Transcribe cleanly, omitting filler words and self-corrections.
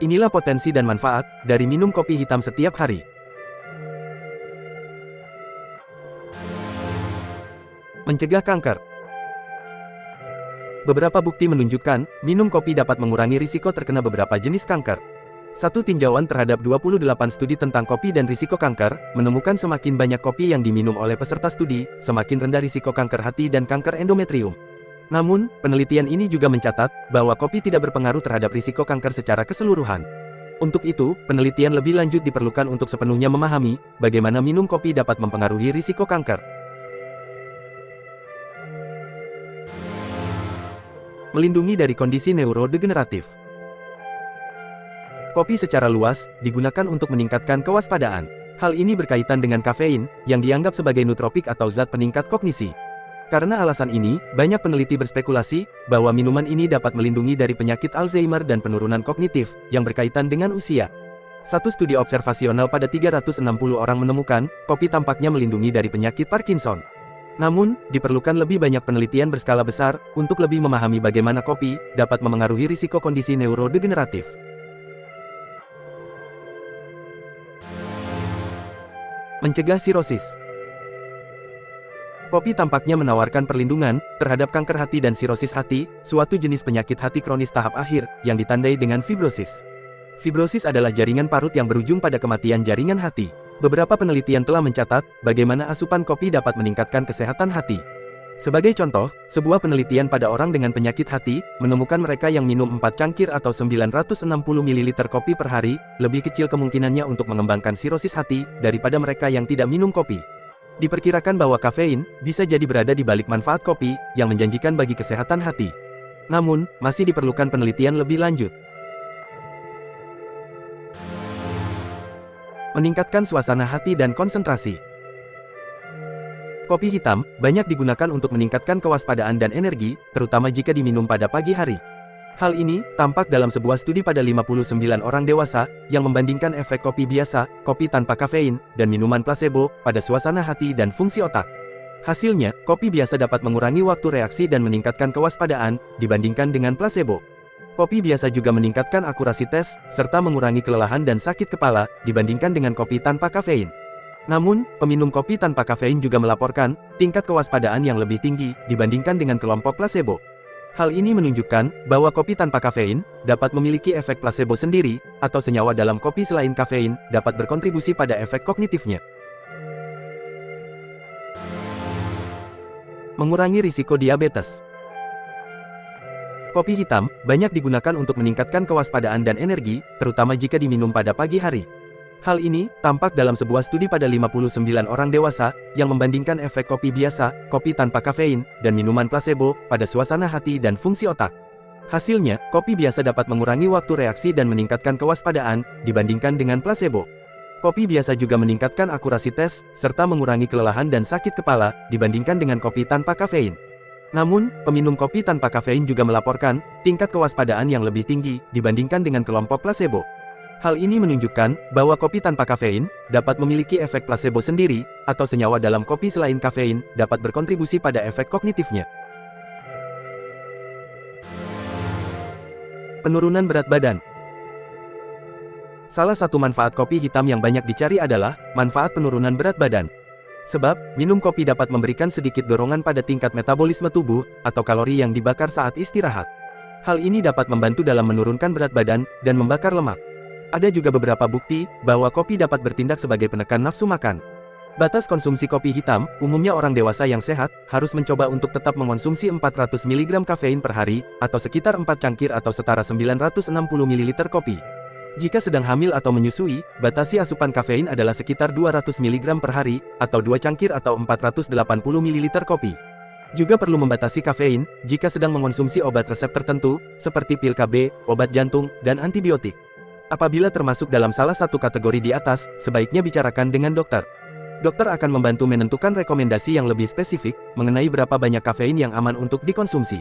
Inilah potensi dan manfaat dari minum kopi hitam setiap hari. Mencegah kanker. Beberapa bukti menunjukkan, minum kopi dapat mengurangi risiko terkena beberapa jenis kanker. Satu tinjauan terhadap 28 studi tentang kopi dan risiko kanker, menemukan semakin banyak kopi yang diminum oleh peserta studi, semakin rendah risiko kanker hati dan kanker endometrium. Namun, penelitian ini juga mencatat, bahwa kopi tidak berpengaruh terhadap risiko kanker secara keseluruhan. Untuk itu, penelitian lebih lanjut diperlukan untuk sepenuhnya memahami, bagaimana minum kopi dapat mempengaruhi risiko kanker. Melindungi dari kondisi neurodegeneratif. Kopi secara luas digunakan untuk meningkatkan kewaspadaan. Hal ini berkaitan dengan kafein, yang dianggap sebagai nootropik atau zat peningkat kognisi. Karena alasan ini, banyak peneliti berspekulasi bahwa minuman ini dapat melindungi dari penyakit Alzheimer dan penurunan kognitif yang berkaitan dengan usia. Satu studi observasional pada 360 orang menemukan, kopi tampaknya melindungi dari penyakit Parkinson. Namun, diperlukan lebih banyak penelitian berskala besar untuk lebih memahami bagaimana kopi dapat memengaruhi risiko kondisi neurodegeneratif. Mencegah sirosis. Kopi tampaknya menawarkan perlindungan terhadap kanker hati dan sirosis hati, suatu jenis penyakit hati kronis tahap akhir yang ditandai dengan fibrosis. Fibrosis adalah jaringan parut yang berujung pada kematian jaringan hati. Beberapa penelitian telah mencatat bagaimana asupan kopi dapat meningkatkan kesehatan hati. Sebagai contoh, sebuah penelitian pada orang dengan penyakit hati menemukan mereka yang minum 4 cangkir atau 960 ml kopi per hari, lebih kecil kemungkinannya untuk mengembangkan sirosis hati daripada mereka yang tidak minum kopi. Diperkirakan bahwa kafein bisa jadi berada di balik manfaat kopi yang menjanjikan bagi kesehatan hati. Namun, masih diperlukan penelitian lebih lanjut. Meningkatkan suasana hati dan konsentrasi. Kopi hitam banyak digunakan untuk meningkatkan kewaspadaan dan energi, terutama jika diminum pada pagi hari. Hal ini tampak dalam sebuah studi pada 59 orang dewasa yang membandingkan efek kopi biasa, kopi tanpa kafein, dan minuman placebo pada suasana hati dan fungsi otak. Hasilnya, kopi biasa dapat mengurangi waktu reaksi dan meningkatkan kewaspadaan dibandingkan dengan placebo. Kopi biasa juga meningkatkan akurasi tes, serta mengurangi kelelahan dan sakit kepala, dibandingkan dengan kopi tanpa kafein. Namun, peminum kopi tanpa kafein juga melaporkan tingkat kewaspadaan yang lebih tinggi, dibandingkan dengan kelompok placebo. Hal ini menunjukkan bahwa kopi tanpa kafein dapat memiliki efek placebo sendiri, atau senyawa dalam kopi selain kafein dapat berkontribusi pada efek kognitifnya. Mengurangi risiko diabetes. Kopi hitam banyak digunakan untuk meningkatkan kewaspadaan dan energi, terutama jika diminum pada pagi hari. Hal ini tampak dalam sebuah studi pada 59 orang dewasa yang membandingkan efek kopi biasa, kopi tanpa kafein, dan minuman placebo pada suasana hati dan fungsi otak. Hasilnya, kopi biasa dapat mengurangi waktu reaksi dan meningkatkan kewaspadaan dibandingkan dengan placebo. Kopi biasa juga meningkatkan akurasi tes serta mengurangi kelelahan dan sakit kepala dibandingkan dengan kopi tanpa kafein. Namun, peminum kopi tanpa kafein juga melaporkan tingkat kewaspadaan yang lebih tinggi dibandingkan dengan kelompok placebo. Hal ini menunjukkan bahwa kopi tanpa kafein dapat memiliki efek placebo sendiri, atau senyawa dalam kopi selain kafein dapat berkontribusi pada efek kognitifnya. Penurunan berat badan. Salah satu manfaat kopi hitam yang banyak dicari adalah manfaat penurunan berat badan. Sebab, minum kopi dapat memberikan sedikit dorongan pada tingkat metabolisme tubuh, atau kalori yang dibakar saat istirahat. Hal ini dapat membantu dalam menurunkan berat badan, dan membakar lemak. Ada juga beberapa bukti, bahwa kopi dapat bertindak sebagai penekan nafsu makan. Batas konsumsi kopi hitam, umumnya orang dewasa yang sehat, harus mencoba untuk tetap mengonsumsi 400 mg kafein per hari, atau sekitar 4 cangkir atau setara 960 ml kopi. Jika sedang hamil atau menyusui, batasi asupan kafein adalah sekitar 200 mg per hari, atau 2 cangkir atau 480 ml kopi. Juga perlu membatasi kafein, jika sedang mengonsumsi obat resep tertentu, seperti pil KB, obat jantung, dan antibiotik. Apabila termasuk dalam salah satu kategori di atas, sebaiknya bicarakan dengan dokter. Dokter akan membantu menentukan rekomendasi yang lebih spesifik, mengenai berapa banyak kafein yang aman untuk dikonsumsi.